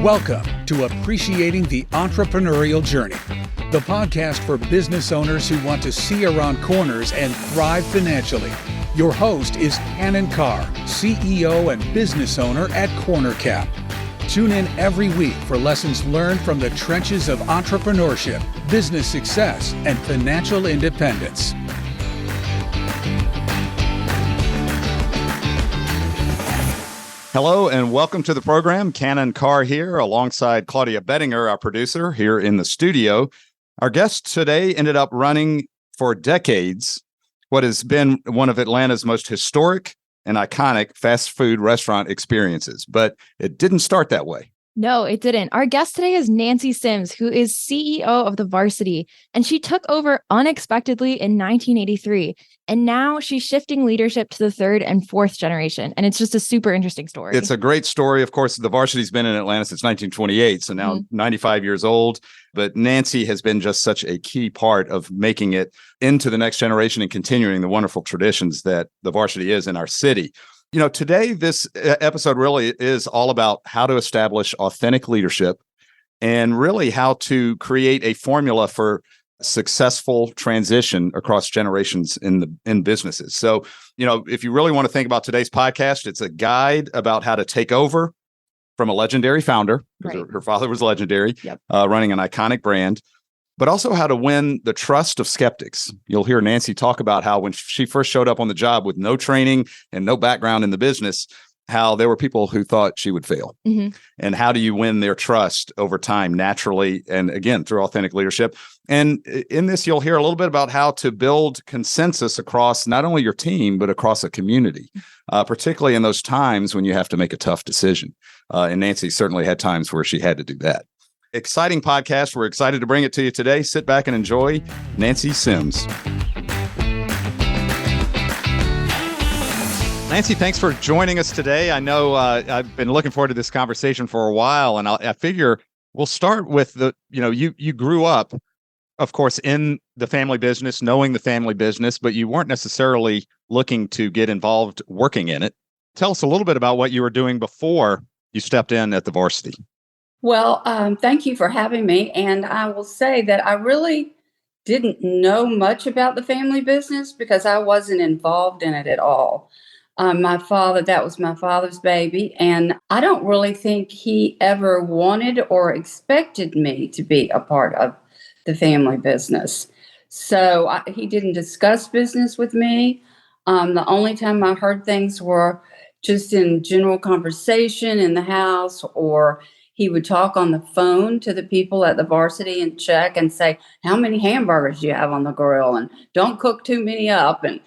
Welcome to Appreciating the Entrepreneurial Journey, the podcast for business owners who want to see around corners and thrive financially. Your host is Cannon Carr, CEO and business owner at CornerCap. Tune in every week for lessons learned from the trenches of entrepreneurship, business success, and financial independence. Hello and welcome to the program. Cannon Carr here alongside Claudia Bettinger, our producer, here in the studio. Our guest today ended up running for decades what has been one of Atlanta's most historic and iconic fast food restaurant experiences, but it didn't start that way. No, it didn't. Our guest today is Nancy Sims, who is CEO of The Varsity, and she took over unexpectedly in 1983. And now she's shifting leadership to the third and fourth generation. And it's just a super interesting story. It's a great story. Of course, The Varsity's been in Atlanta since 1928, so now 95 years old. But Nancy has been just such a key part of making it into the next generation and continuing the wonderful traditions that The Varsity is in our city. You know, today, this episode really is all about how to establish authentic leadership and really how to create a formula for successful transition across generations in businesses. So, you know, if you really want to think about today's podcast, it's a guide about how to take over from a legendary founder, because her father was legendary, running an iconic brand, but also how to win the trust of skeptics. You'll hear Nancy talk about how when she first showed up on the job with no training and no background in the business, how there were people who thought she would fail. And how do you win their trust over time naturally and, again, through authentic leadership? And in this, you'll hear a little bit about how to build consensus across not only your team, but across a community, particularly in those times when you have to make a tough decision. And Nancy certainly had times where she had to do that. Exciting podcast. We're excited to bring it to you today. Sit back and enjoy Nancy Sims. Nancy, thanks for joining us today. I know I've been looking forward to this conversation for a while, and I figure we'll start with you grew up, of course, in the family business, knowing the family business, but you weren't necessarily looking to get involved working in it. Tell us a little bit about what you were doing before you stepped in at the Varsity. Well, thank you for having me. And I will say that I really didn't know much about the family business because I wasn't involved in it at all. That was my father's baby. And I don't really think he ever wanted or expected me to be a part of the family business. So he didn't discuss business with me. The only time I heard things were just in general conversation in the house, or he would talk on the phone to the people at the Varsity and check and say, how many hamburgers do you have on the grill? And don't cook too many up. And,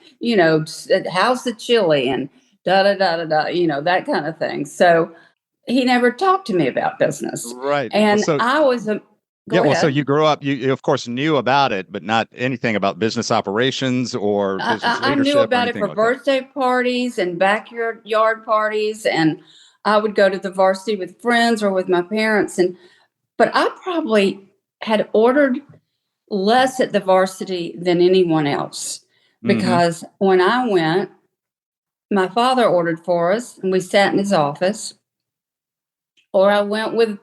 how's the chili? And that kind of thing. So he never talked to me about business. Right. And I was so you grew up, you of course knew about it, but not anything about business operations or business leadership. I knew about it for birthday parties and backyard parties, and I would go to the Varsity with friends or with my parents. But I probably had ordered less at the Varsity than anyone else, because when I went, my father ordered for us and we sat in his office, or I went with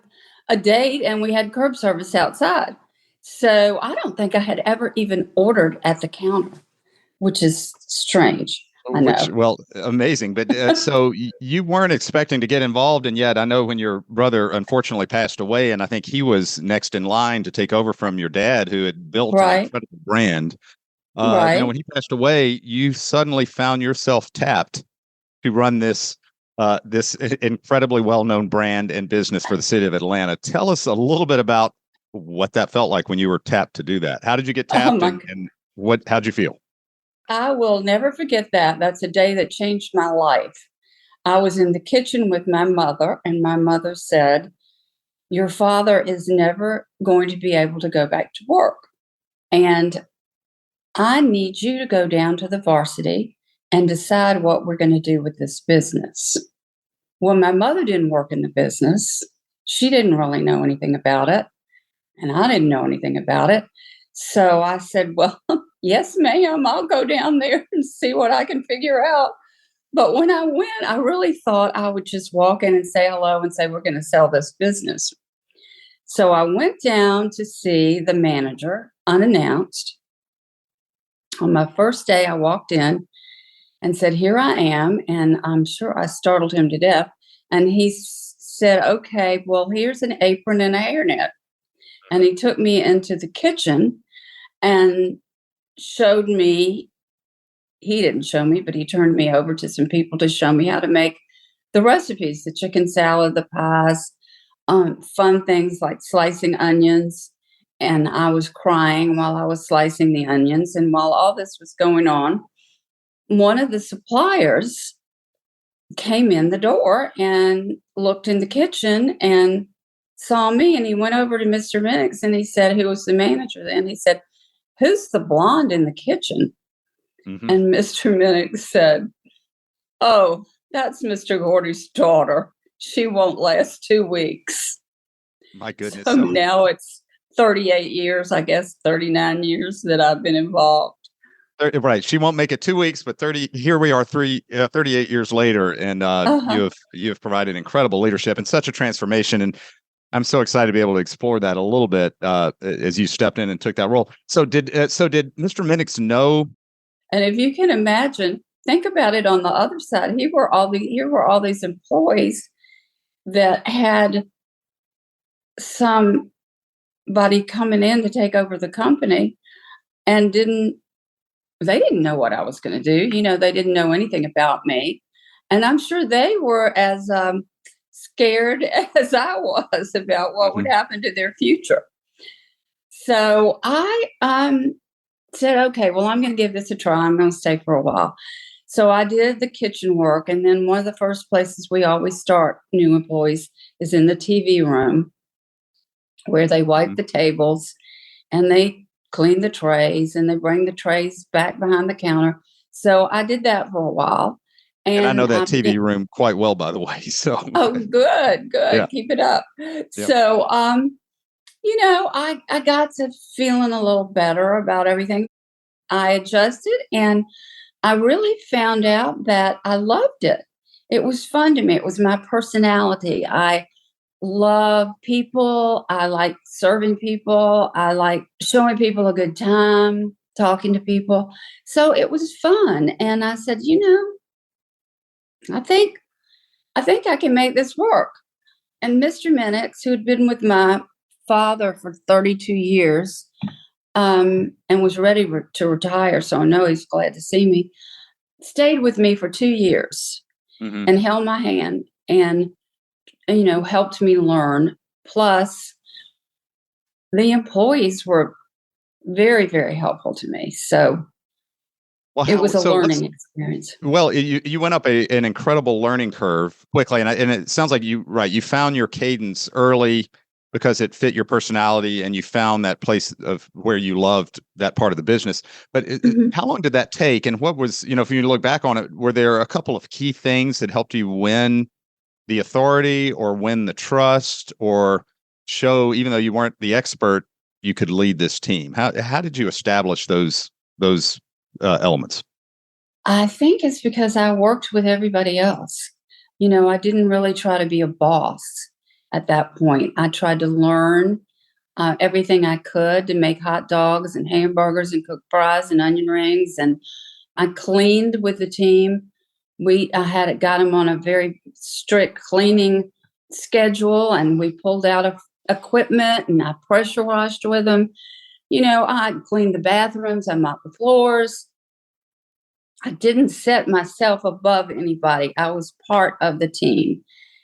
a date and we had curb service outside. So I don't think I had ever even ordered at the counter, which is strange. I know. Amazing. But so you weren't expecting to get involved. And yet I know when your brother unfortunately passed away, and I think he was next in line to take over from your dad, who had built an incredible brand. When he passed away, you suddenly found yourself tapped to run this incredibly well-known brand and business for the city of Atlanta. Tell us a little bit about what that felt like when you were tapped to do that. How did you get tapped and how'd you feel? I will never forget that. That's a day that changed my life. I was in the kitchen with my mother, and my mother said, your father is never going to be able to go back to work. And I need you to go down to the Varsity and decide what we're going to do with this business. Well, my mother didn't work in the business. She didn't really know anything about it. And I didn't know anything about it. So I said, well, yes, ma'am, I'll go down there and see what I can figure out. But when I went, I really thought I would just walk in and say hello and say, we're going to sell this business. So I went down to see the manager unannounced. On my first day, I walked in and said, here I am. And I'm sure I startled him to death. And he said, okay, well, here's an apron and a hairnet. And he took me into the kitchen and showed me. He didn't show me, but he turned me over to some people to show me how to make the recipes, the chicken salad, the pies, fun things like slicing onions. And I was crying while I was slicing the onions. And while all this was going on, one of the suppliers came in the door and looked in the kitchen and saw me. And he went over to Mr. Minix and he said, who was the manager then? He said, who's the blonde in the kitchen? Mm-hmm. And Mr. Minix said, oh, that's Mr. Gordy's daughter. She won't last 2 weeks. My goodness. So now it's 38 years, I guess 39 years that I've been involved. Right. She won't make it 2 weeks, but here we are 38 years later. And you have provided incredible leadership and such a transformation. And I'm so excited to be able to explore that a little bit as you stepped in and took that role. So did Mr. Minix know? And if you can imagine, think about it on the other side. Here were all these employees that had somebody coming in to take over the company and they didn't know what I was going to do. They didn't know anything about me. And I'm sure they were as scared as I was about what would happen to their future. So I said, okay, well, I'm going to give this a try. I'm going to stay for a while. So I did the kitchen work. And then one of the first places we always start new employees is in the TV room, where they wipe the tables and they clean the trays and they bring the trays back behind the counter. So I did that for a while. And I know that TV room quite well, by the way. So good. Yeah. Keep it up. Yep. So I got to feeling a little better about everything. I adjusted and I really found out that I loved it. It was fun to me. It was my personality. I love people. I like serving people. I like showing people a good time, talking to people. So it was fun. And I said, I think I can make this work. And Mr. Minix, who had been with my father for 32 years and was ready to retire, so I know he's glad to see me, stayed with me for 2 years and held my hand and, helped me learn. Plus, the employees were very, very helpful to me. So it was a learning experience. Well, you went up an incredible learning curve quickly. And it sounds like you found your cadence early because it fit your personality and you found that place of where you loved that part of the business. But how long did that take? And what was, if you look back on it, were there a couple of key things that helped you win the authority or win the trust or show, even though you weren't the expert, you could lead this team? How did you establish those elements? I think it's because I worked with everybody else. I didn't really try to be a boss at that point. I tried to learn everything I could to make hot dogs and hamburgers and cook fries and onion rings. And I cleaned with the team. I got them on a very strict cleaning schedule, and we pulled out equipment and I pressure washed with them. I cleaned the bathrooms, I mopped the floors. I didn't set myself above anybody. I was part of the team.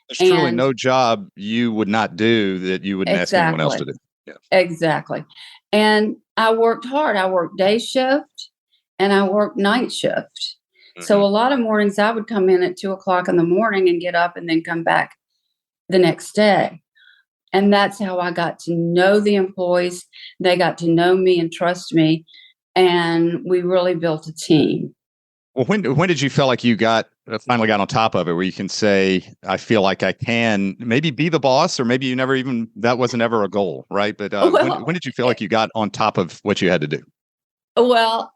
There's truly no job you would not do that you wouldn't ask anyone else to do. Yeah. Exactly. And I worked hard. I worked day shift and I worked night shift. So a lot of mornings I would come in at 2:00 in the morning and get up and then come back the next day. And that's how I got to know the employees. They got to know me and trust me. And we really built a team. Well, when did you feel like you finally got on top of it, where you can say, I feel like I can maybe be the boss, or maybe you never even, that wasn't ever a goal, right? But when did you feel like you got on top of what you had to do? Well,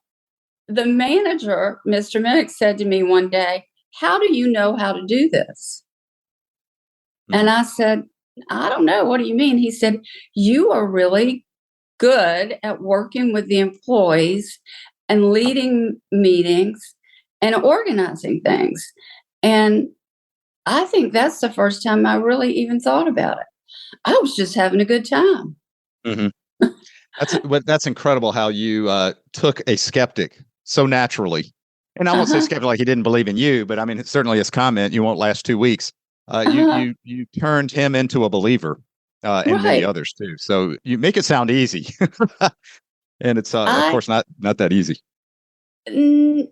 the manager, Mr. Minix, said to me one day, how do you know how to do this? And I said, I don't know. What do you mean? He said, you are really good at working with the employees and leading meetings and organizing things. And I think that's the first time I really even thought about it. I was just having a good time. Mm-hmm. That's incredible how you took a skeptic so naturally. And I won't say skeptic like he didn't believe in you, but I mean, certainly his comment, you won't last 2 weeks. You turned him into a believer, and many Right. others too. So you make it sound easy, and it's of I, course not that easy. mm,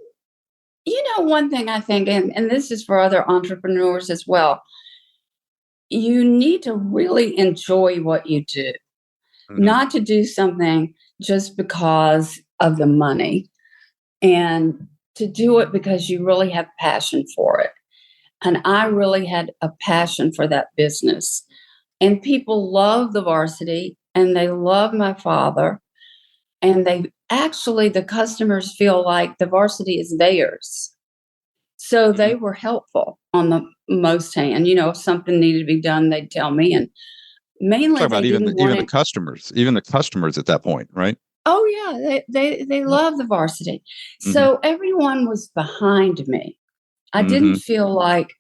one thing I think, and this is for other entrepreneurs as well, you need to really enjoy what you do, Mm-hmm. not to do something just because of the money, and to do it because you really have passion for it. And I really had a passion for that business. And people love the varsity and they love my father. And the customers feel like the varsity is theirs. So Mm-hmm. they were helpful on the most hand. If something needed to be done, they'd tell me. And mainly Talk about they didn't want it. even the customers at that point, right? Oh yeah, they Yep. love the varsity. Mm-hmm. So everyone was behind me. I Mm-hmm. didn't feel like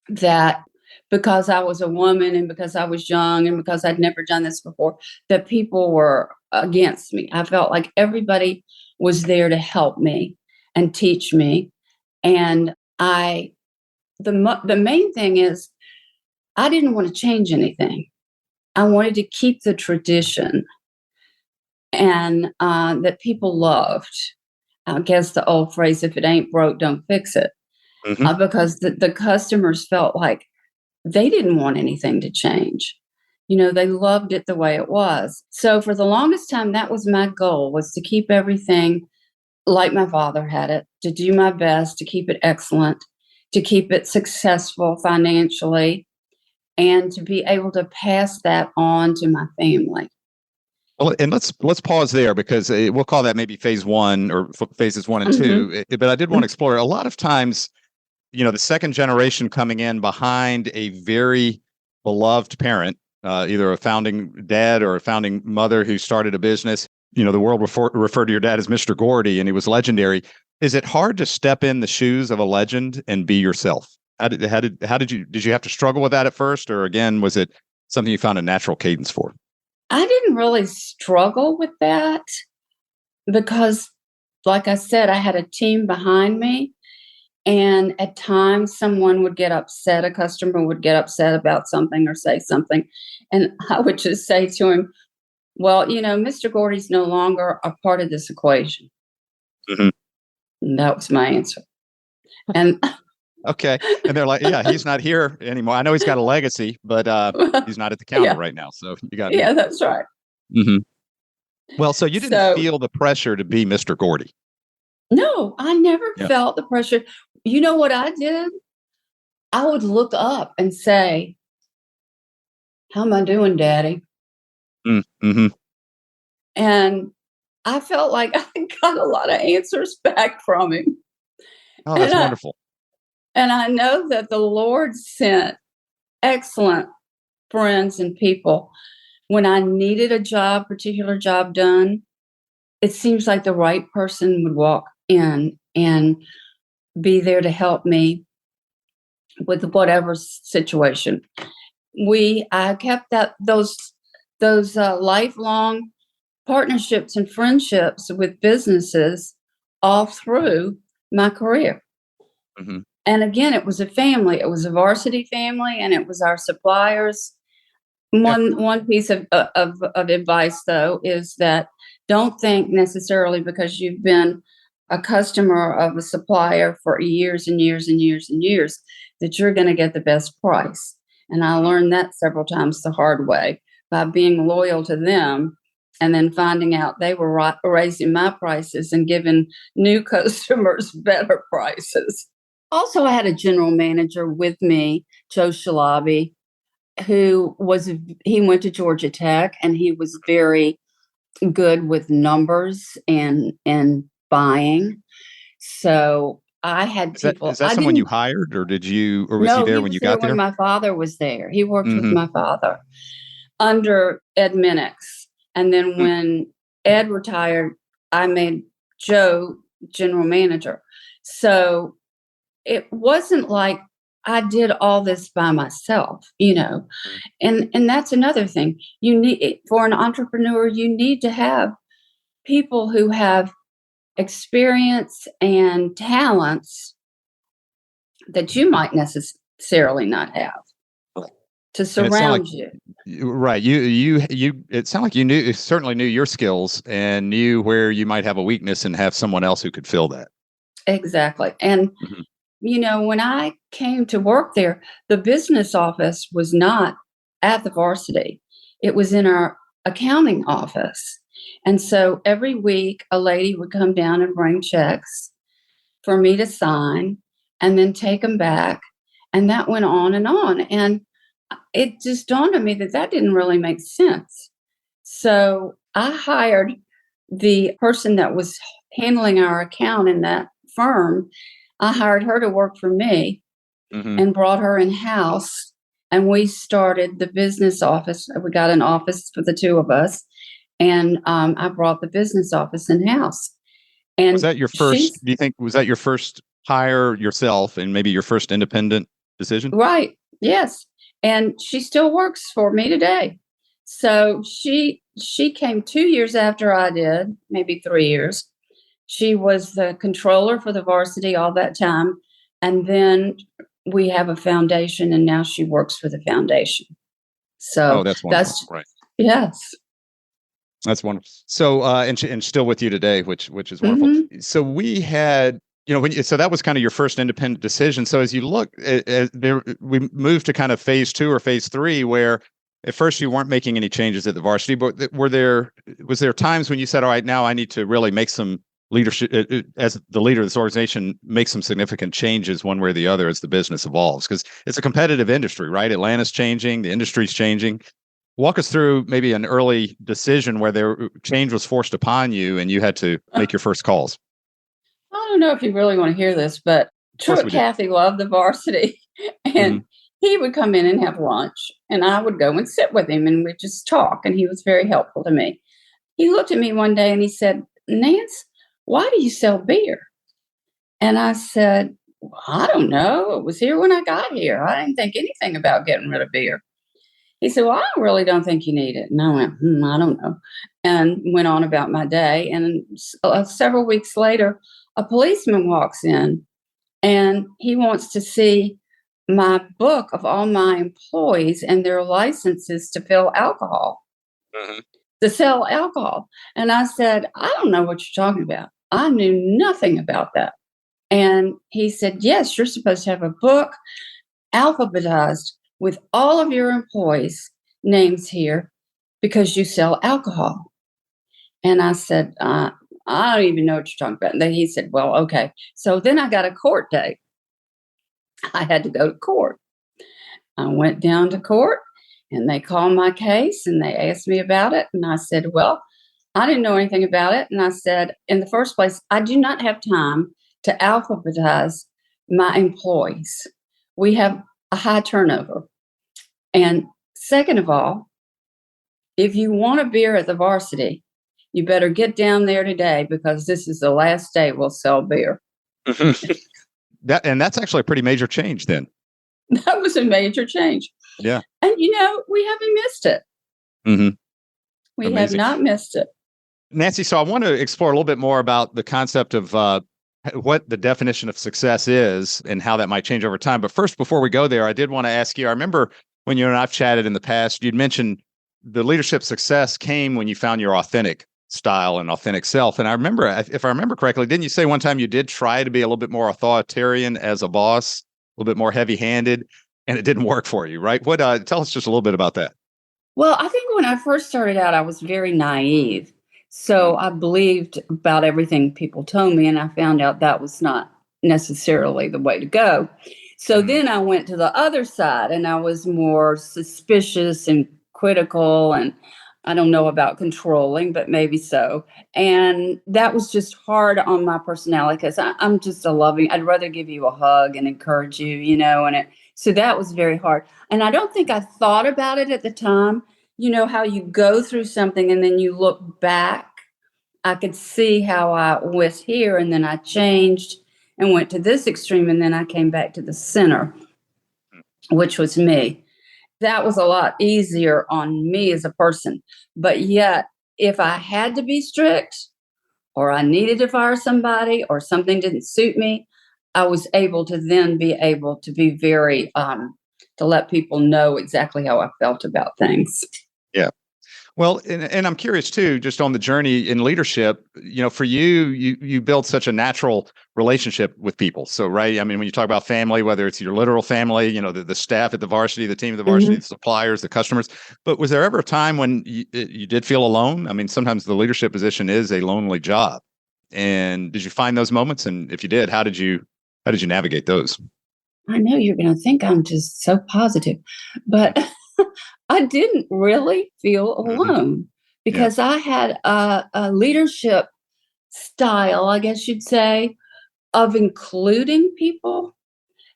that because I was a woman and because I was young and because I'd never done this before, that people were against me. I felt like everybody was there to help me and teach me. And the main thing is I didn't want to change anything. I wanted to keep the tradition and that people loved. I guess the old phrase, if it ain't broke, don't fix it. Mm-hmm. Because the customers felt like they didn't want anything to change. They loved it the way it was. So for the longest time, that was my goal, was to keep everything like my father had it, to do my best, to keep it excellent, to keep it successful financially, and to be able to pass that on to my family. Well, and let's pause there because we'll call that maybe phase one or phases 1 and Mm-hmm. 2. But I did want to explore a lot of times, the second generation coming in behind a very beloved parent, either a founding dad or a founding mother who started a business. The world referred to your dad as Mr. Gordy, and he was legendary. Is it hard to step in the shoes of a legend and be yourself? How did you have to struggle with that at first, or again, was it something you found a natural cadence for? I didn't really struggle with that because, like I said, I had a team behind me. And at times, someone would get upset, a customer would get upset about something or say something. And I would just say to him, well, Mr. Gordy's no longer a part of this equation. Mm-hmm. And that was my answer. And okay. And they're like, yeah, he's not here anymore. I know he's got a legacy, but he's not at the counter right now. So you got yeah, that's right. Mm-hmm. Well, so you didn't So, feel the pressure to be Mr. Gordy. no, I never Yeah. felt the pressure. You know what I did? I would look up and say, how am I doing, Daddy? Mm-hmm. And I felt like I got a lot of answers back from him. Oh, that's wonderful. And I know that the Lord sent excellent friends and people. When I needed a particular job done, it seems like the right person would walk in and be there to help me with whatever situation. I kept those lifelong partnerships and friendships with businesses all through my career. Mm-hmm. And again, it was a family. It was a varsity family, and it was our suppliers. One piece of advice, though, is that don't think necessarily because you've been a customer of a supplier for years and years and years and years that you're going to get the best price. And I learned that several times the hard way by being loyal to them and then finding out they were raising my prices and giving new customers better prices. Also, I had a general manager with me, Joe Shalabi, he went to Georgia Tech, and he was very good with numbers and buying. So I had people. Is that I someone you didn't. hired, or was he No, there he when was you there got when there? my father was there. He worked with Mm-hmm. my father under Ed Minix. And then when Ed retired, I made Joe general manager. So it wasn't like I did all this by myself, you know. And that's another thing. You need, for an entrepreneur, you need to have people who have experience and talents that you might necessarily not have to And it sounded like surround you. right. You. It sounded like you certainly knew your skills and knew where you might have a weakness and have someone else who could fill that. Exactly. And, Mhm. you know, when I came to work there, the business office was not at the varsity, it was in our accounting office. And so every week, a lady would come down and bring checks for me to sign and then take them back. And that went on and on. And it just dawned on me that that didn't really make sense. So I hired the person that was handling our account in that firm. I hired her to work for me Mhm. and brought her in house. And we started the business office. We got an office for the two of us. And I brought the business office in house. Was And that your first? she's Do you think was that your first hire yourself, and maybe your first independent decision? right. Yes. And she still works for me today. So she came 2 years after I did, maybe 3 years. She was the controller for the varsity all that time. And then we have a foundation and now she works for the foundation. Oh, So that's wonderful. that's Right. yes. That's wonderful. So, and still with you today, which is wonderful. Hmm. So we had, so that was kind of your first independent decision. So as you look there, we moved to kind of phase 2 or phase 3, where at first you weren't making any changes at the varsity, but was there times when you said, all right, now I need to really make some leadership as the leader of this organization, make some significant changes one way or the other as the business evolves? Because it's a competitive industry, right? Atlanta's changing, the industry's changing. Walk us through maybe an early decision where change was forced upon you and you had to make your first calls. I don't know if you really want to hear this, but Of course Truett we do. Cathy loved the varsity. Hmm. And he would come in and have lunch, and I would go and sit with him and we'd just talk. And he was very helpful to me. He looked at me one day and he said, Nance, why do you sell beer? And I said, well, I don't know. It was here when I got here. I didn't think anything about getting rid of beer. He said, well, I really don't think you need it. And I went, I don't know. And went on about my day. And several weeks later, a policeman walks in and he wants to see my book of all my employees and their licenses to fill alcohol, Hmm. to sell alcohol. And I said, I don't know what you're talking about. I knew nothing about that. And he said, yes, you're supposed to have a book alphabetized with all of your employees' names here because you sell alcohol. And I said, I don't even know what you're talking about. And then he said, well, okay. So then I got a court date. I had to go to court. I went down to court and they called my case and they asked me about it. And I said, well, I didn't know anything about it. And I said, in the first place, I do not have time to alphabetize my employees. We have a high turnover. And second of all, if you want a beer at the varsity, you better get down there today because this is the last day we'll sell beer. That's actually a pretty major change then. That was a major change. Yeah. And, we haven't missed it. Hmm. We have Amazing. not missed it. Nancy, so I want to explore a little bit more about the concept of what the definition of success is and how that might change over time. But first, before we go there, I did want to ask you, I remember when you and I've chatted in the past, you'd mentioned the leadership success came when you found your authentic style and authentic self. And I remember, if I remember correctly, didn't you say one time you did try to be a little bit more authoritarian as a boss, a little bit more heavy-handed, and it didn't work for you, right? Tell us just a little bit about that. Well, I think when I first started out, I was very naive. So I believed about everything people told me, and I found out that was not necessarily the way to go. So then I went to the other side and I was more suspicious and critical. And I don't know about controlling, but maybe so. And that was just hard on my personality because I'm just a loving, I'd rather give you a hug and encourage you, so that was very hard. And I don't think I thought about it at the time. You know, how you go through something and then you look back. I could see how I was here and then I changed and went to this extreme and then I came back to the center, which was me. That was a lot easier on me as a person. But yet, if I had to be strict or I needed to fire somebody or something didn't suit me, I was able to then be able to be very, to let people know exactly how I felt about things. Yeah. Well, and I'm curious too, just on the journey in leadership, for you build such a natural relationship with people. So, right. I mean, when you talk about family, whether it's your literal family, the staff at the varsity, the team of the varsity, the suppliers, the customers, but was there ever a time when you did feel alone? I mean, sometimes the leadership position is a lonely job. And did you find those moments? And if you did, how did you navigate those? I know you're going to think I'm just so positive, but I didn't really feel alone because I had a leadership style, I guess you'd say, of including people.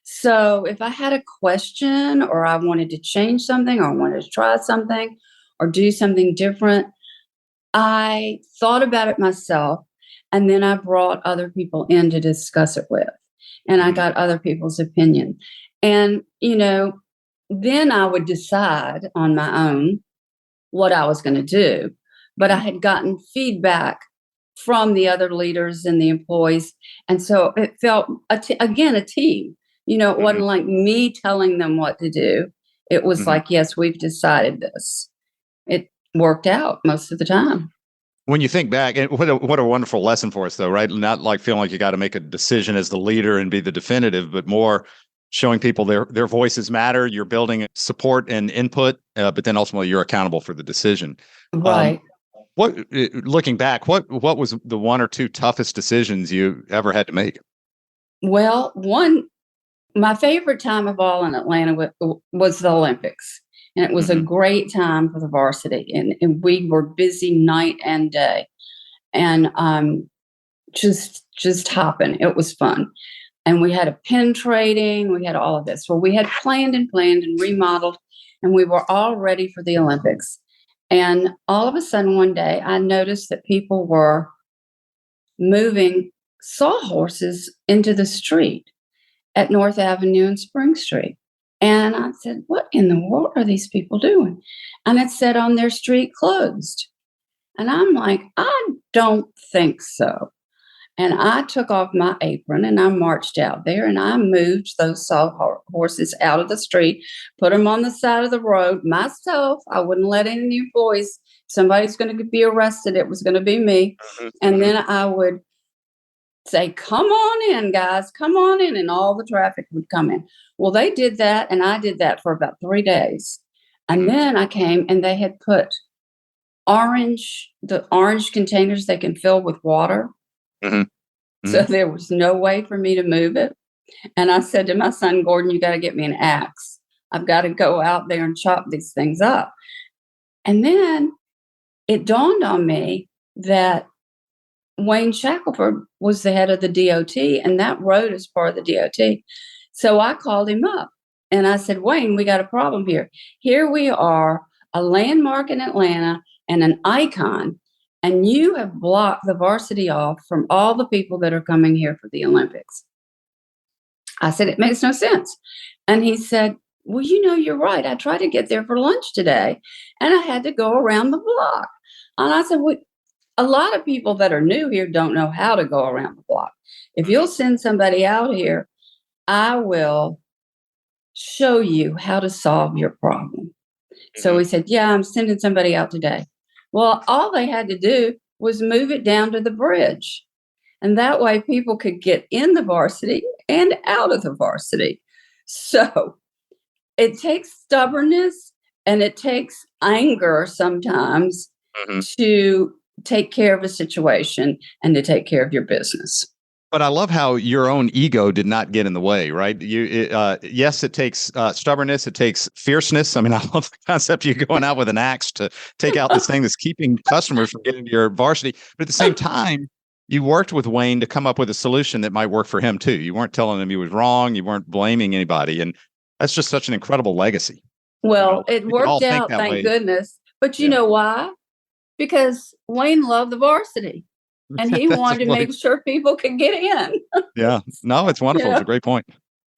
So if I had a question or I wanted to change something or I wanted to try something or do something different, I thought about it myself and then I brought other people in to discuss it with. And I got other people's opinion. And, then I would decide on my own what I was going to do. But I had gotten feedback from the other leaders and the employees. And so it felt, again, a team. It wasn't like me telling them what to do. It was like, yes, we've decided this. It worked out most of the time. When you think back, and what a wonderful lesson for us, though, right? Not like feeling like you got to make a decision as the leader and be the definitive, but more showing people their voices matter. You're building support and input, but then ultimately you're accountable for the decision. Right. Looking back, what was the one or two toughest decisions you ever had to make? Well, my favorite time of all in Atlanta was the Olympics. And it was a great time for the varsity. And we were busy night and day. And just hopping. It was fun. And we had a pin trading. We had all of this. Well, we had planned and remodeled. And we were all ready for the Olympics. And all of a sudden one day, I noticed that people were moving sawhorses into the street at North Avenue and Spring Street. And I said, what in the world are these people doing? And it said on their street closed. And I'm like, I don't think so. And I took off my apron and I marched out there and I moved those sawhorses out of the street, put them on the side of the road myself. I wouldn't let any of the employees, somebody's going to be arrested. It was going to be me. And then I would say, come on in, guys, come on in. And all the traffic would come in. Well, they did that. And I did that for about 3 days. And then I came and they had put the orange containers they can fill with water. So there was no way for me to move it. And I said to my son, Gordon, you got to get me an axe. I've got to go out there and chop these things up. And then it dawned on me that Wayne Shackelford was the head of the DOT, and that road is part of the DOT. So I called him up and I said, Wayne, we got a problem here. Here we are, a landmark in Atlanta and an icon, and you have blocked the varsity off from all the people that are coming here for the Olympics. I said, it makes no sense. And he said, well, you're right. I tried to get there for lunch today, and I had to go around the block. And I said, well, a lot of people that are new here don't know how to go around the block. If you'll send somebody out here, I will show you how to solve your problem. So he said, yeah, I'm sending somebody out today. Well, all they had to do was move it down to the bridge. And that way people could get in the varsity and out of the varsity. So it takes stubbornness and it takes anger sometimes to take care of a situation and to take care of your business. But I love how your own ego did not get in the way, right? Yes, it takes stubbornness, it takes fierceness. I mean, I love the concept of you going out with an axe to take out this thing that's keeping customers from getting to your varsity. But at the same time, you worked with Wayne to come up with a solution that might work for him too. You weren't telling him he was wrong. You weren't blaming anybody, and that's just such an incredible legacy. Well, it We could all worked think out, that thank way. goodness. But you Yeah, know why? Because Wayne loved the varsity and he that's wanted to really make sure people could get in. yeah. No, it's You wonderful. It's know? a great point.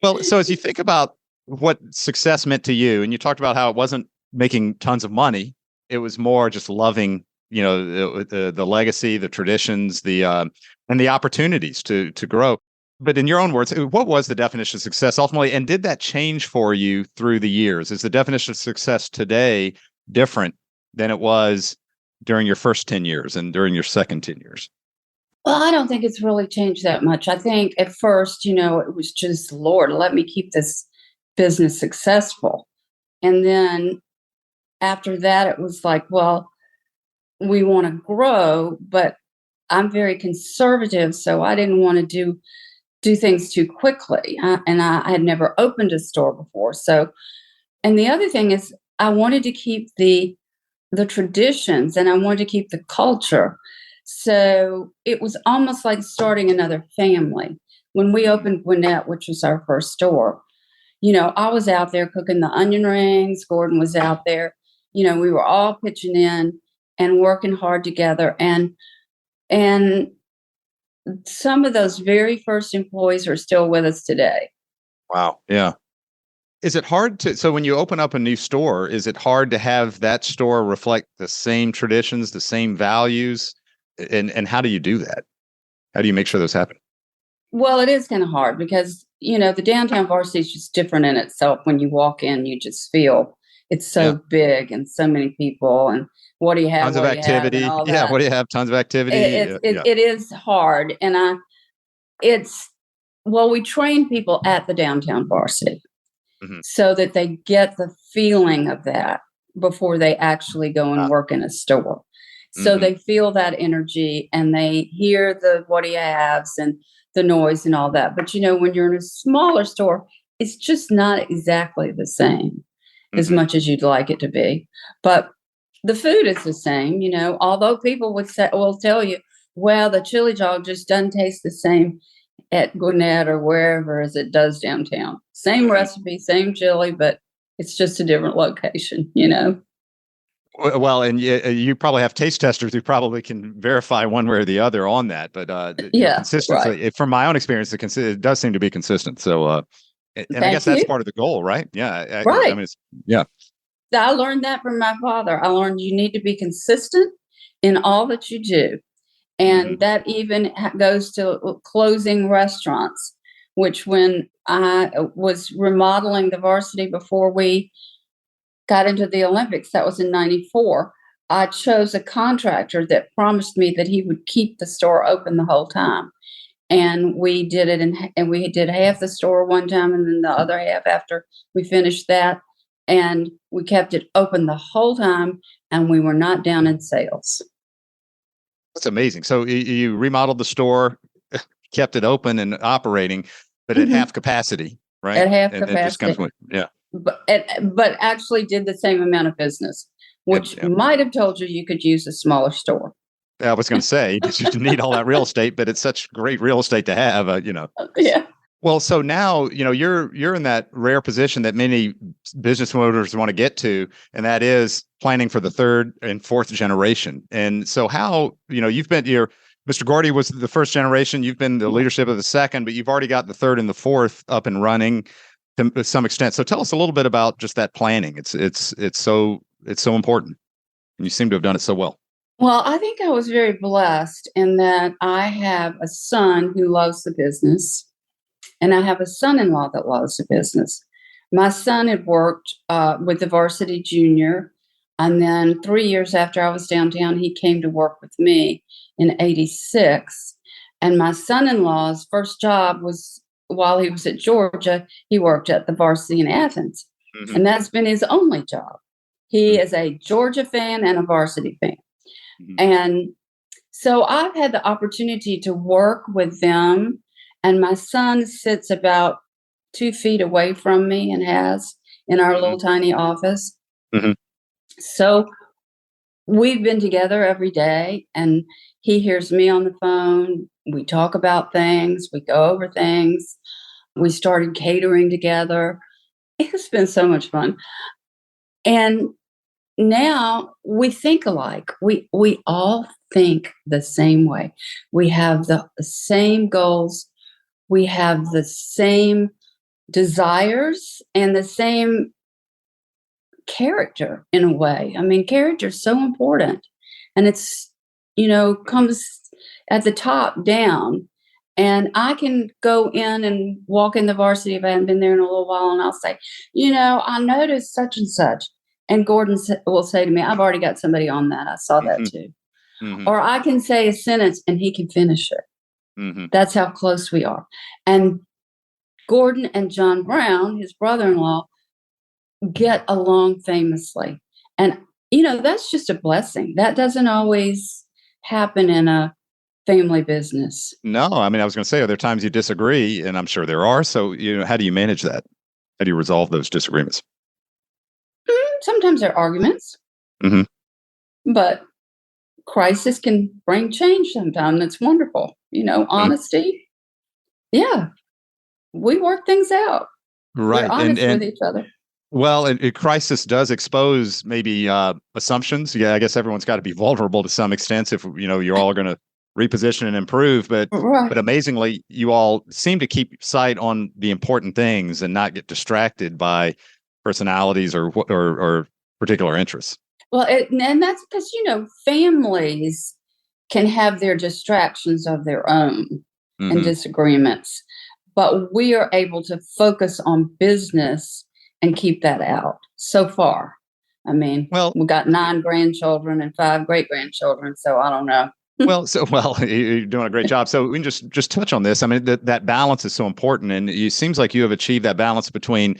Well, so as you think about what success meant to you, and you talked about how it wasn't making tons of money, it was more just loving, the legacy, the traditions, and the opportunities to grow. But in your own words, what was the definition of success ultimately, and did that change for you through the years? Is the definition of success today different than it was during your first 10 years and during your second 10 years? Well, I don't think it's really changed that much. I think at first, it was just, Lord, let me keep this business successful. And then after that, it was like, well, we want to grow, but I'm very conservative, so I didn't want to do things too quickly. And I had never opened a store before. So, and the other thing is, I wanted to keep the traditions and I wanted to keep the culture. So it was almost like starting another family. When we opened Gwinnett, which was our first store, I was out there cooking the onion rings. Gordon was out there. We were all pitching in and working hard together. And some of those very first employees are still with us today. Wow. Yeah. Is it hard so when you open up a new store, is it hard to have that store reflect the same traditions, the same values? And how do you do that? How do you make sure those happen? Well, it is kind of hard because, the downtown varsity is just different in itself. When you walk in, you just feel it's so big and so many people and what do you have? Tons of What do you have? And activity. all Yeah. that. What do you have? Tons of activity. It is hard. And we train people at the downtown varsity Mhm. so that they get the feeling of that before they actually go and work in a store. So they feel that energy and they hear the what do you haves and the noise and all that. But when you're in a smaller store, it's just not exactly the same as much as you'd like it to be. But the food is the same, although people will tell you, well, the chili jog just doesn't taste the same at Gwinnett or wherever as it does downtown. Same recipe, same chili, but it's just a different location. Well, and you probably have taste testers who probably can verify one way or the other on that. But Yeah, consistency, right. from my own experience, it does seem to be consistent. So, and I guess Thank that's you. part of the goal, right? Yeah. I Right. mean, yeah. I learned that from my father. I learned you need to be consistent in all that you do. And that even goes to closing restaurants, which when I was remodeling the varsity before we got into the Olympics, that was in 94. I chose a contractor that promised me that he would keep the store open the whole time. And we did it, and we did half the store one time and then the other half after we finished that. And we kept it open the whole time, and we were not down in sales. That's amazing. So you remodeled the store, kept it open and operating, but at half capacity, right? At half And it just capacity. comes with, yeah. But actually did the same amount of business, which Yep. might have told you could use a smaller store. I was going to say, you need all that real estate, but it's such great real estate to have, Yeah. Well, so now, you're in that rare position that many business owners want to get to, and that is planning for the third and fourth generation. And so how, you've been Mr. Gordy was the first generation, you've been the leadership of the second, but you've already got the third and the fourth up and running to some extent. So tell us a little bit about just that planning. It's so important. And you seem to have done it so well. Well, I think I was very blessed in that I have a son who loves the business. And I have a son-in-law that loves the business. My son had worked with the Varsity Junior. And then 3 years after I was downtown, he came to work with me in 86. And my son-in-law's first job was while he was at Georgia, he worked at the Varsity in Athens. And that's been his only job. He is a Georgia fan and a Varsity fan. And so I've had the opportunity to work with them And my son sits about 2 feet away from me and has in our little tiny office. Mhm. So we've been together every day, and he hears me on the phone. We talk about things, we go over things. We started catering together. It's been so much fun. And now we think alike. We all think the same way. We have the same goals. We have the same desires and the same character in a way. I mean, character is so important. And it's, comes at the top down. And I can go in and walk in the varsity if I haven't been there in a little while, and I'll say, I noticed such and such. And Gordon will say to me, I've already got somebody on that. I saw that Mhm. too. Mhm. Or I can say a sentence and he can finish it. Mhm. That's how close we are. And Gordon and John Brown, his brother-in-law, get along famously. And, that's just a blessing. That doesn't always happen in a family business. No, I mean, I was going to say, are there times you disagree? And I'm sure there are. So, how do you manage that? How do you resolve those disagreements? Sometimes there are arguments, Mhm. but crisis can bring change sometimes. That's wonderful. Honesty. Yeah, we work things out. We're Right. honest with each other. Well, a crisis does expose maybe assumptions. Yeah, I guess everyone's got to be vulnerable to some extent if you're all going to reposition and improve. But Right. amazingly, you all seem to keep sight on the important things and not get distracted by personalities or particular interests. Well, and that's because, families can have their distractions of their own and Hmm. disagreements, but we are able to focus on business and keep that out so far. I mean, Well, we've got 9 grandchildren and 5 great grandchildren, so I don't know. you're doing a great job. So we can just touch on this. I mean, that balance is so important, and it seems like you have achieved that balance between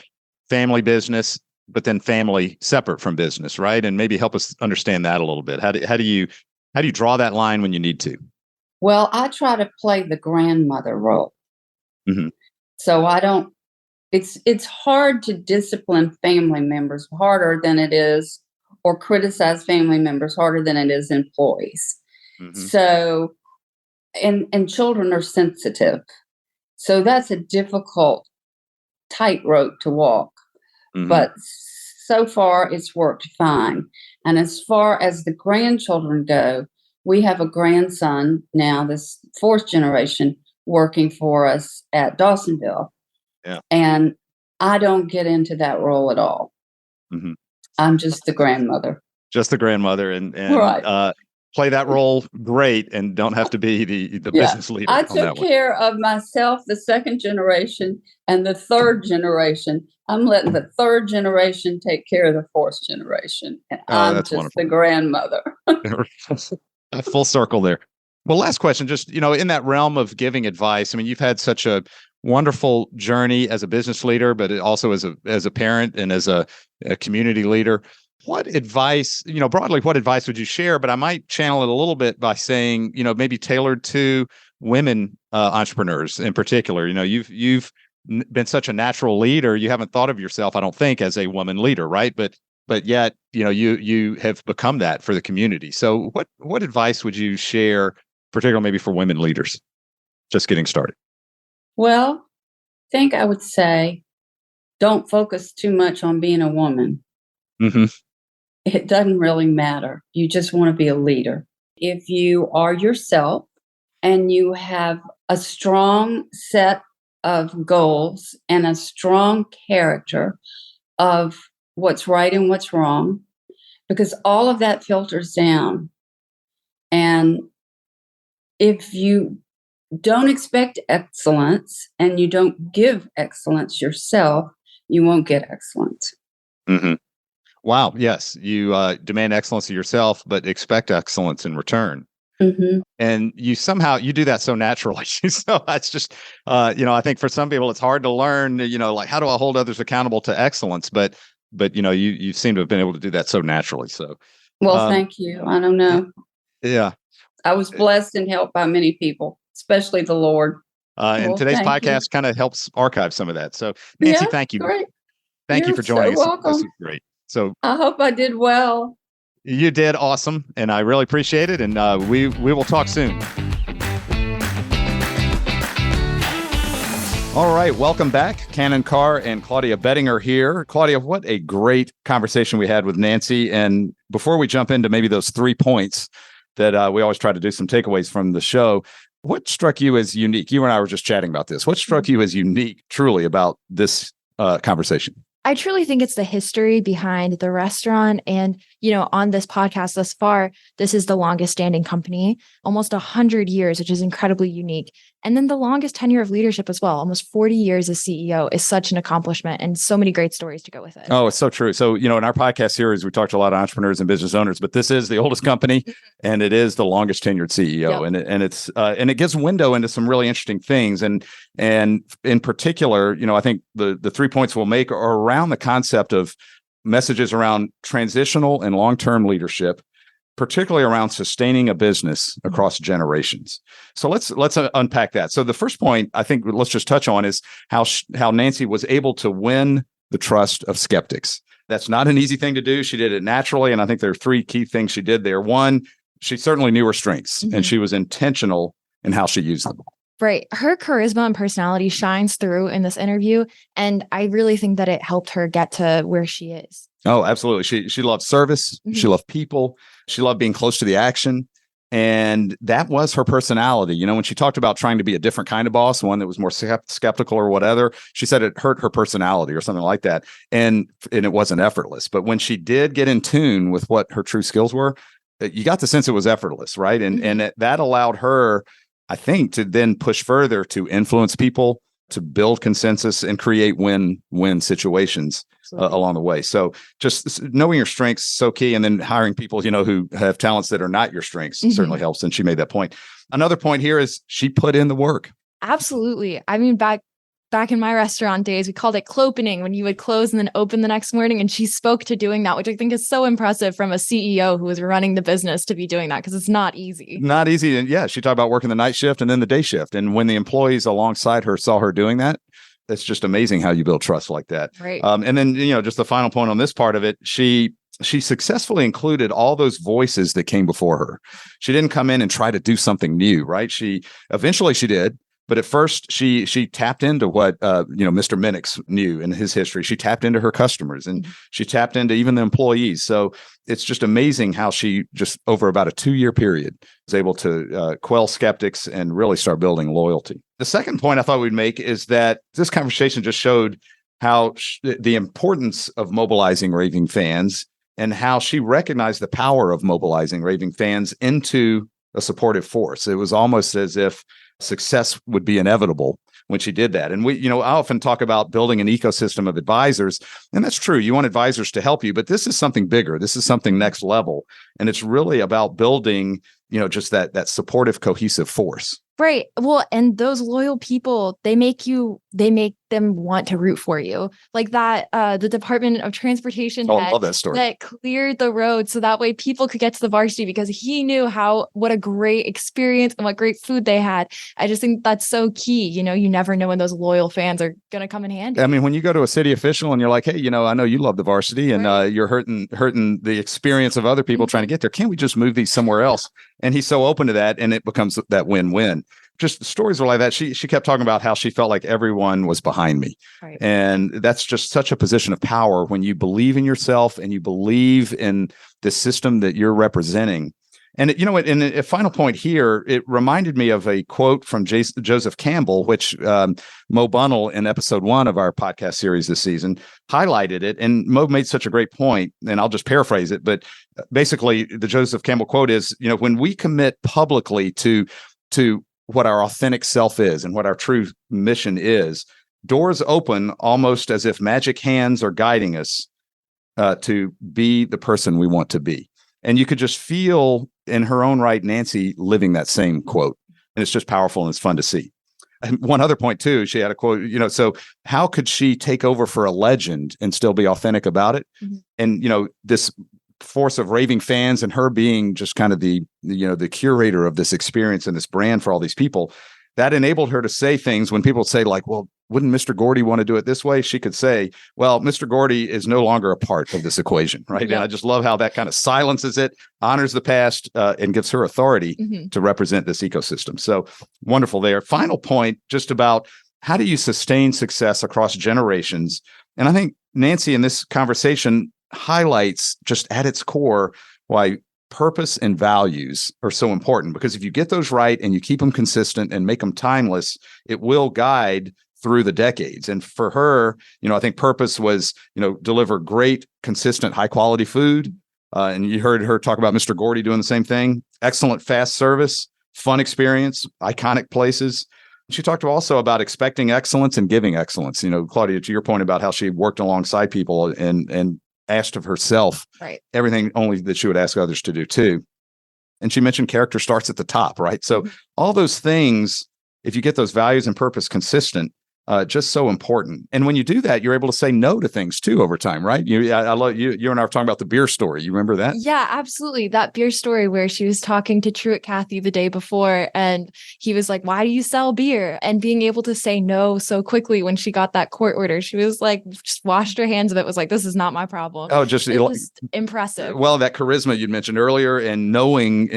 family business, but then family separate from business, right? And maybe help us understand that a little bit. How do you draw that line when you need to? Well, I try to play the grandmother role. Hmm. So I don't it's hard to discipline family members harder than it is, or criticize family members harder than it is employees. Hmm. So and children are sensitive. So that's a difficult tightrope to walk. Hmm. But so far it's worked fine. And as far as the grandchildren go, we have a grandson now, this 4th generation, working for us at Dawsonville. Yeah. And I don't get into that role at all. Hmm. I'm just the grandmother. Just the grandmother and Right. play that role great, and don't have to be the Yeah. business leader I on that took one. care of myself, the 2nd generation, and the 3rd generation. I'm letting the 3rd generation take care of the 4th generation. And Oh, I'm that's just wonderful. the grandmother. A full circle there. Well, last question, just, in that realm of giving advice, I mean, you've had such a wonderful journey as a business leader, but also as a parent and as a community leader. What advice, broadly, what advice would you share? But I might channel it a little bit by saying, maybe tailored to women entrepreneurs in particular. You've been such a natural leader. You haven't thought of yourself, I don't think, as a woman leader, right? But yet, you have become that for the community. So what advice would you share, particularly maybe for women leaders just getting started? Well, I think I would say don't focus too much on being a woman. Hmm. It doesn't really matter. You just want to be a leader. If you are yourself and you have a strong set of goals and a strong character of what's right and what's wrong, because all of that filters down. And if you don't expect excellence and you don't give excellence yourself, you won't get excellence. Hmm. Wow. Yes. You demand excellence of yourself, but expect excellence in return. Mm-hmm. And you do that so naturally. So that's just, I think for some people it's hard to learn, like, how do I hold others accountable to excellence? But you seem to have been able to do that so naturally. So, Well, um, thank you. I don't know. yeah. I was blessed and helped by many people, especially the Lord. And Well, today's thank you. podcast kind of helps archive some of that. So, Nancy, Yeah, thank you. great. Thank you You're for so joining us. This welcome. is great. So I hope I did well. you did awesome, and I really appreciate it. And we will talk soon. All right, welcome back. Cannon Carr and Claudia Bettinger here. Claudia, what a great conversation we had with Nancy. And before we jump into maybe those 3 points that we always try to do some takeaways from the show, what struck you as unique? You and I were just chatting about this. What struck you as unique, truly, about this conversation? I truly think it's the history behind the restaurant. And, on this podcast thus far, this is the longest standing company, almost 100 years, which is incredibly unique. And then the longest tenure of leadership as well, almost 40 years as CEO is such an accomplishment and so many great stories to go with it. Oh, it's so true. So, in our podcast series, we talked to a lot of entrepreneurs and business owners, but this is the oldest company and it is the longest tenured CEO. Yep. And it gives a window into some really interesting things. And in particular, I think the 3 points we'll make are around the concept of messages around transitional and long-term leadership, particularly around sustaining a business across generations. So let's unpack that. So the first point I think let's just touch on is how Nancy was able to win the trust of skeptics. That's not an easy thing to do. She did it naturally, and I think there are 3 key things she did there. One, she certainly knew her strengths, and she was intentional in how she used them. Right. Her charisma and personality shines through in this interview. And I really think that it helped her get to where she is. Oh, absolutely. She loved service. She loved people. She loved being close to the action. And that was her personality. When she talked about trying to be a different kind of boss, one that was more skeptical or whatever, she said it hurt her personality or something like that. And it wasn't effortless. But when she did get in tune with what her true skills were, you got the sense it was effortless, right? And that allowed her, I think, to then push further to influence people, to build consensus and create win-win situations along the way. So just knowing your strengths so key, and then hiring people, who have talents that are not your strengths certainly helps. And she made that point. Another point here is she put in the work. Absolutely. I mean, back in my restaurant days, we called it clopening, when you would close and then open the next morning. And she spoke to doing that, which I think is so impressive from a CEO who was running the business to be doing that, because it's not easy. Not easy. And yeah, she talked about working the night shift and then the day shift. And when the employees alongside her saw her doing that, it's just amazing how you build trust like that. Right. And then, just the final point on this part of it, she successfully included all those voices that came before her. She didn't come in and try to do something new, right? Eventually she did. But at first, she tapped into what Mr. Minix knew in his history. She tapped into her customers, and she tapped into even the employees. So it's just amazing how she just over about a 2-year period was able to quell skeptics and really start building loyalty. The second point I thought we'd make is that this conversation just showed how the importance of mobilizing raving fans, and how she recognized the power of mobilizing raving fans into a supportive force. It was almost as if success would be inevitable when she did that. And I often talk about building an ecosystem of advisors, and that's true. You want advisors to help you, but this is something bigger. This is something next level. And it's really about building, just that supportive, cohesive force. Right. Well, and those loyal people, they make them want to root for you. Like that, the Department of Transportation I love that story. That cleared the road so that way people could get to the Varsity, because he knew what a great experience and what great food they had. I just think that's so key. You never know when those loyal fans are going to come in handy. I mean, when you go to a city official and you're like, hey, I know you love the Varsity, and you're hurting the experience of other people trying to get there. Can't we just move these somewhere else? And he's so open to that, and it becomes that win-win. Just stories were like that. She kept talking about how she felt like everyone was behind me. Right. And that's just such a position of power when you believe in yourself and you believe in the system that you're representing. And in a final point here, it reminded me of a quote from Joseph Campbell, which Mo Bunnell in episode 1 of our podcast series this season highlighted it. And Mo made such a great point, and I'll just paraphrase it. But basically, the Joseph Campbell quote is, when we commit publicly to what our authentic self is and what our true mission is, doors open almost as if magic hands are guiding us to be the person we want to be. And you could just feel in her own right, Nancy living that same quote. And it's just powerful and it's fun to see. And one other point too, she had a quote, so how could she take over for a legend and still be authentic about it? Mm-hmm. And, this force of raving fans and her being just kind of the curator of this experience and this brand for all these people, that enabled her to say things when people say like, well, wouldn't Mr. Gordy want to do it this way? She could say, well, Mr. Gordy is no longer a part of this equation, right? Yeah. And I just love how that kind of silences it, honors the past, and gives her authority to represent this ecosystem. So wonderful there. Final point, just about how do you sustain success across generations? And I think Nancy in this conversation highlights just at its core why purpose and values are so important, because if you get those right and you keep them consistent and make them timeless, it will guide through the decades. And for her, I think purpose was, deliver great, consistent, high quality food. And you heard her talk about Mr. Gordy doing the same thing. Excellent fast service, fun experience, iconic places. She talked also about expecting excellence and giving excellence. Claudia, to your point about how she worked alongside people and asked of herself everything only that she would ask others to do too. And she mentioned character starts at the top, right? So all those things, if you get those values and purpose consistent, just so important. And when you do that, you're able to say no to things too over time, right? I love you. You and I were talking about the beer story. You remember that? Yeah, absolutely. That beer story where she was talking to Truett Cathy the day before, and he was like, "Why do you sell beer?" And being able to say no so quickly when she got that court order, she was like, just washed her hands of it. Was like, "This is not my problem." Oh, just it was impressive. Well, that charisma you'd mentioned earlier, and knowing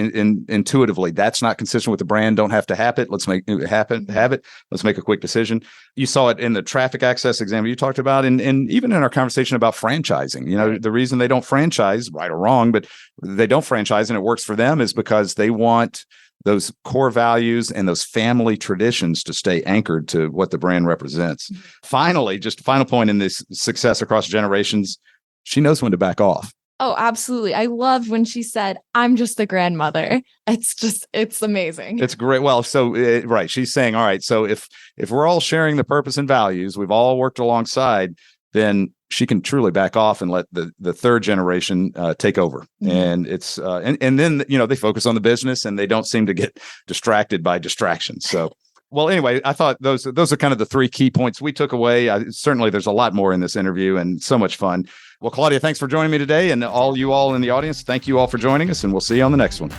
intuitively that's not consistent with the brand. Don't have to have it. Let's make it happen. Have it. Let's make a quick decision. You saw it in the traffic access example you talked about, and even in our conversation about franchising. The reason they don't franchise, right or wrong, but they don't franchise and it works for them is because they want those core values and those family traditions to stay anchored to what the brand represents. Finally, just a final point in this success across generations, she knows when to back off. Oh, absolutely. I love when she said, "I'm just the grandmother." It's amazing. It's great. Well, so, right. She's saying, all right, so if we're all sharing the purpose and values, we've all worked alongside, then she can truly back off and let the third generation take over. And it's, and then, they focus on the business and they don't seem to get distracted by distractions. So, well, anyway, I thought those are kind of the three key points we took away. Certainly, there's a lot more in this interview and so much fun. Well, Claudia, thanks for joining me today. And you all in the audience, thank you all for joining us, and we'll see you on the next one.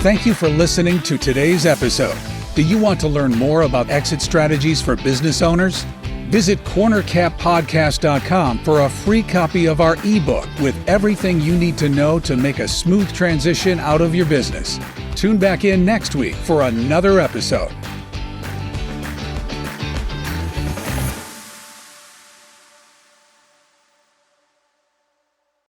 Thank you for listening to today's episode. Do you want to learn more about exit strategies for business owners? Visit cornercappodcast.com for a free copy of our ebook with everything you need to know to make a smooth transition out of your business. Tune back in next week for another episode.